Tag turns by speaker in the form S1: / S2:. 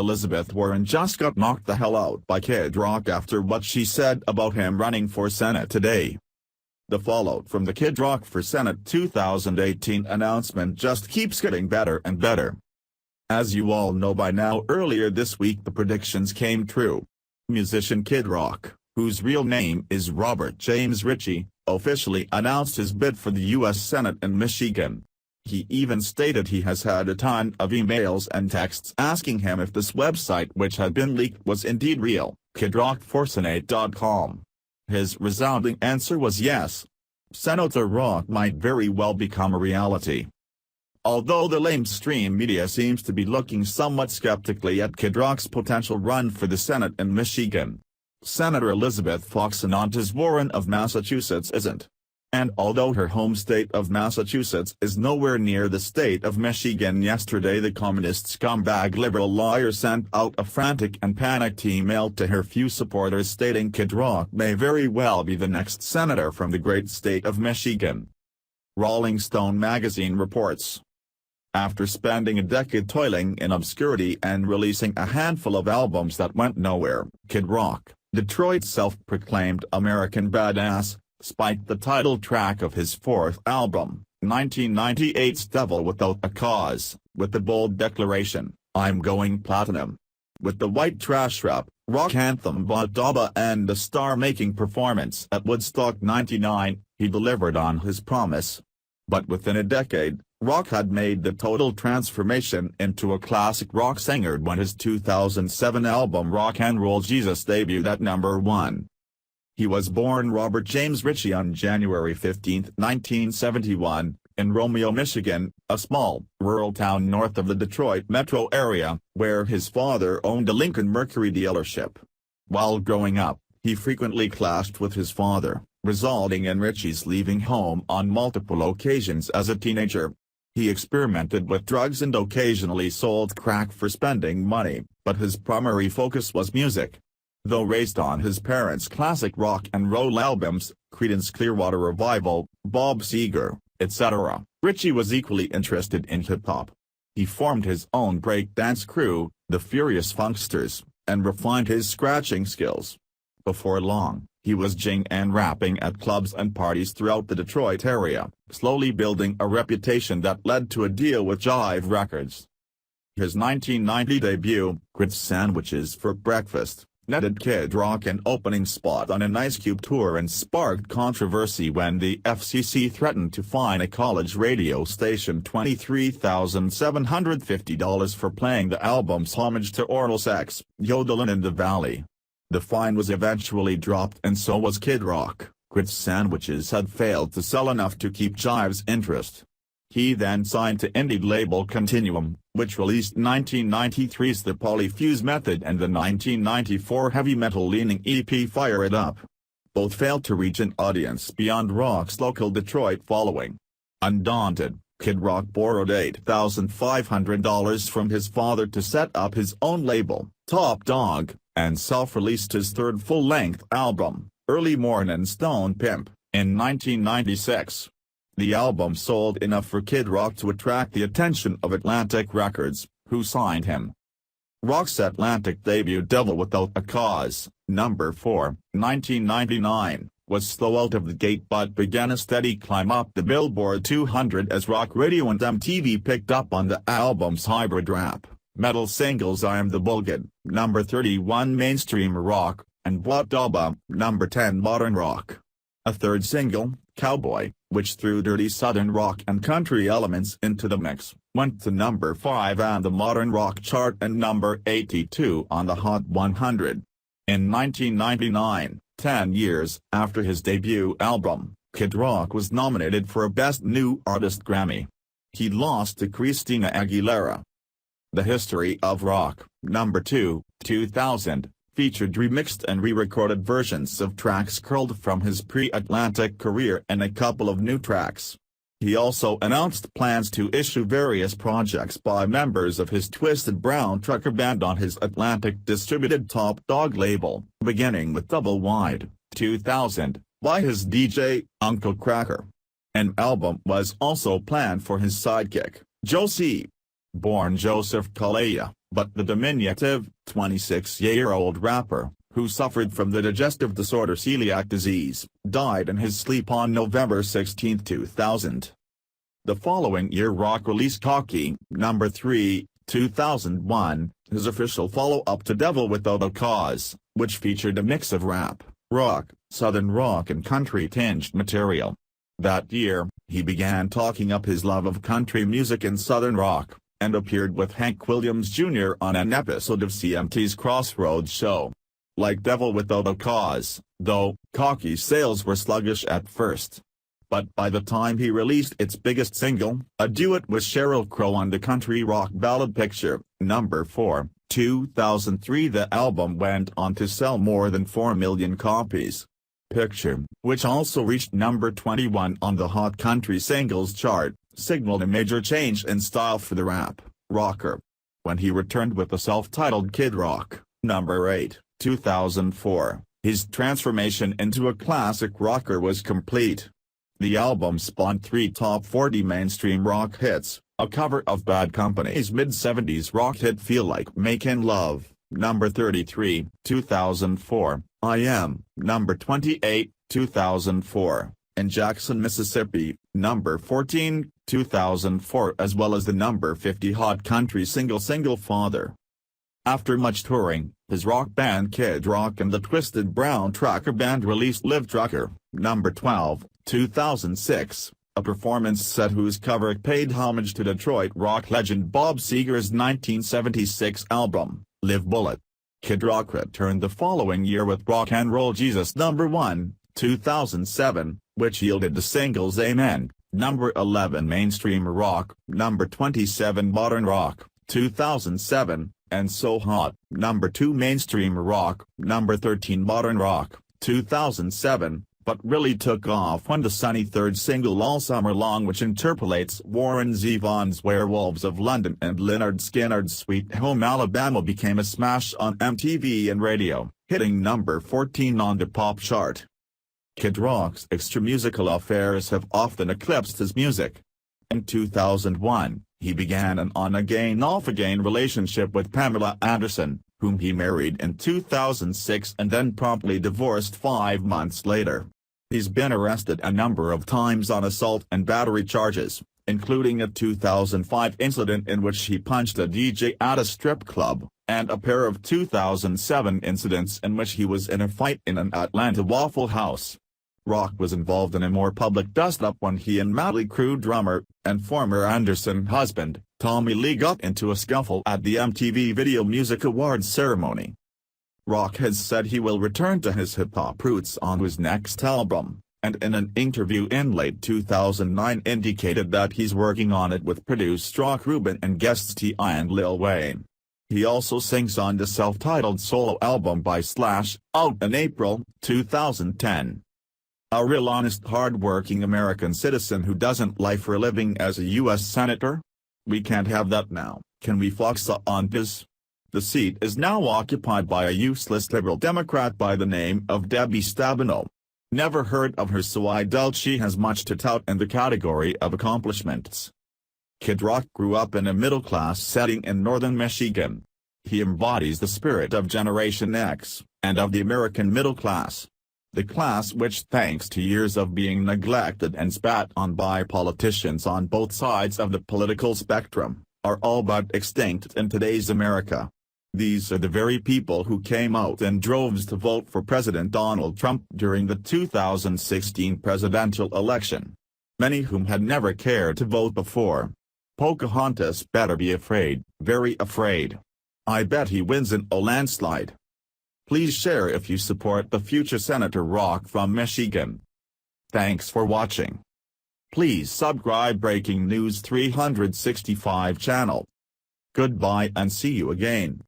S1: Elizabeth Warren just got knocked the hell out by Kid Rock after what she said about him running for Senate today. The fallout from the Kid Rock for Senate 2018 announcement just keeps getting better and better. As you all know by now, earlier this week the predictions came true. Musician Kid Rock, whose real name is Robert James Ritchie, officially announced his bid for the U.S. Senate in Michigan. He even stated he has had a ton of emails and texts asking him if this website which had been leaked was indeed real, kidrockforsenate.com. His resounding answer was yes. Senator Rock might very well become a reality. Although the lamestream media seems to be looking somewhat skeptically at Kid Rock's potential run for the Senate in Michigan, Senator Elizabeth Foxanantes Warren of Massachusetts isn't. And although her home state of Massachusetts is nowhere near the state of Michigan, yesterday the communist scumbag liberal lawyer sent out a frantic and panicked email to her few supporters stating Kid Rock may very well be the next senator from the great state of Michigan. Rolling Stone magazine reports. After spending a decade toiling in obscurity and releasing a handful of albums that went nowhere, Kid Rock, Detroit's self-proclaimed American badass, spiked the title track of his fourth album, 1998's Devil Without a Cause, with the bold declaration, "I'm going platinum." With the white trash rap, rock anthem Bot Daba and a star-making performance at Woodstock '99, he delivered on his promise. But within a decade, Rock had made the total transformation into a classic rock singer when his 2007 album Rock and Roll Jesus debuted at #1. He was born Robert James Ritchie on January 15, 1971, in Romeo, Michigan, a small, rural town north of the Detroit metro area, where his father owned a Lincoln Mercury dealership. While growing up, he frequently clashed with his father, resulting in Ritchie's leaving home on multiple occasions as a teenager. He experimented with drugs and occasionally sold crack for spending money, but his primary focus was music. Though raised on his parents' classic rock and roll albums, Creedence Clearwater Revival, Bob Seger, etc., Ritchie was equally interested in hip-hop. He formed his own break-dance crew, the Furious Funksters, and refined his scratching skills. Before long, he was jigging and rapping at clubs and parties throughout the Detroit area, slowly building a reputation that led to a deal with Jive Records. His 1990 debut, Grits Sandwiches for Breakfast, netted Kid Rock an opening spot on an Ice Cube tour and sparked controversy when the FCC threatened to fine a college radio station $23,750 for playing the album's homage to oral sex, Yodelin in the Valley. The fine was eventually dropped and so was Kid Rock. Grits Sandwiches had failed to sell enough to keep Jive's interest. He then signed to indie label Continuum, which released 1993's The Polyfuse Method and the 1994 heavy metal-leaning EP Fire It Up. Both failed to reach an audience beyond Rock's local Detroit following. Undaunted, Kid Rock borrowed $8,500 from his father to set up his own label, Top Dog, and self-released his third full-length album, Early Mornin' Stone Pimp, in 1996. The album sold enough for Kid Rock to attract the attention of Atlantic Records, who signed him. Rock's Atlantic debut Devil Without a Cause, #4, 1999, was slow out of the gate but began a steady climb up the Billboard 200 as rock radio and MTV picked up on the album's hybrid rap, metal singles I Am the Bullgid, #31 Mainstream Rock, and Bot Daba, #10 Modern Rock. A third single, Cowboy, which threw dirty southern rock and country elements into the mix, went to #5 on the Modern Rock chart and #82 on the Hot 100. In 1999, 10 years after his debut album, Kid Rock was nominated for a Best New Artist Grammy. He lost to Christina Aguilera. The History of Rock, #2, 2000. Featured remixed and re-recorded versions of tracks culled from his pre-Atlantic career and a couple of new tracks. He also announced plans to issue various projects by members of his Twisted Brown Trucker band on his Atlantic distributed Top Dog label, beginning with Double Wide, 2000, by his DJ, Uncle Cracker. An album was also planned for his sidekick, Joe C. Born Joseph Kalea, but the diminutive, 26-year-old rapper, who suffered from the digestive disorder celiac disease, died in his sleep on November 16, 2000. The following year Rock released Cocky, No. 3, 2001, his official follow-up to Devil Without a Cause, which featured a mix of rap, rock, southern rock and country-tinged material. That year, he began talking up his love of country music and southern rock, and appeared with Hank Williams Jr. on an episode of CMT's Crossroads show. Like Devil Without a Cause, though, Cocky's sales were sluggish at first. But by the time he released its biggest single, a duet with Sheryl Crow on the country rock ballad Picture, No. 4, 2003, the album went on to sell more than 4 million copies. Picture, which also reached No. 21 on the Hot Country Singles chart, signaled a major change in style for the rap rocker. When he returned with the self-titled Kid Rock, No. 8, 2004, his transformation into a classic rocker was complete. The album spawned 3 top 40 mainstream rock hits, a cover of Bad Company's mid-70s rock hit Feel Like Makin' Love, No. 33, 2004, I Am, No. 28, 2004, and Jackson, Mississippi, No. 14, 2004, as well as the No. 50 Hot Country single Father. After much touring, his rock band Kid Rock and the Twisted Brown Tracker Band released Live Trucker, No. 12, 2006, a performance set whose cover paid homage to Detroit rock legend Bob Seger's 1976 album, Live Bullet. Kid Rock returned the following year with Rock and Roll Jesus No. 1, 2007, which yielded the singles Amen, No. 11 Mainstream Rock, No. 27 Modern Rock, 2007, and So Hot, No. 2 Mainstream Rock, No. 13 Modern Rock, 2007, but really took off when the sunny third single All Summer Long, which interpolates Warren Zevon's Werewolves of London and Lynyrd Skynyrd's Sweet Home Alabama, became a smash on MTV and radio, hitting No. 14 on the pop chart. Kid Rock's extra-musical affairs have often eclipsed his music. In 2001, he began an on-again off-again relationship with Pamela Anderson, whom he married in 2006 and then promptly divorced 5 months later. He's been arrested a number of times on assault and battery charges, including a 2005 incident in which he punched a DJ at a strip club, and a pair of 2007 incidents in which he was in a fight in an Atlanta Waffle House. Rock was involved in a more public dust-up when he and Mötley Crüe drummer, and former Anderson husband, Tommy Lee got into a scuffle at the MTV Video Music Awards ceremony. Rock has said he will return to his hip-hop roots on his next album, and in an interview in late 2009 indicated that he's working on it with producer Rock Rubin and guests T.I. and Lil Wayne. He also sings on the self-titled solo album by Slash, out in April 2010. A real honest hard-working American citizen who doesn't lie for a living as a U.S. Senator? We can't have that now, can we, Fox on this? The seat is now occupied by a useless liberal Democrat by the name of Debbie Stabenow. Never heard of her, so I doubt she has much to tout in the category of accomplishments. Kid Rock grew up in a middle-class setting in northern Michigan. He embodies the spirit of Generation X, and of the American middle class. The class which, thanks to years of being neglected and spat on by politicians on both sides of the political spectrum, are all but extinct in today's America. These are the very people who came out in droves to vote for President Donald Trump during the 2016 presidential election. Many whom had never cared to vote before. Pocahontas better be afraid, very afraid. I bet he wins in a landslide. Please share if you support the future Senator Rock from Michigan. Thanks for watching. Please subscribe Breaking News 365 channel. Goodbye and see you again.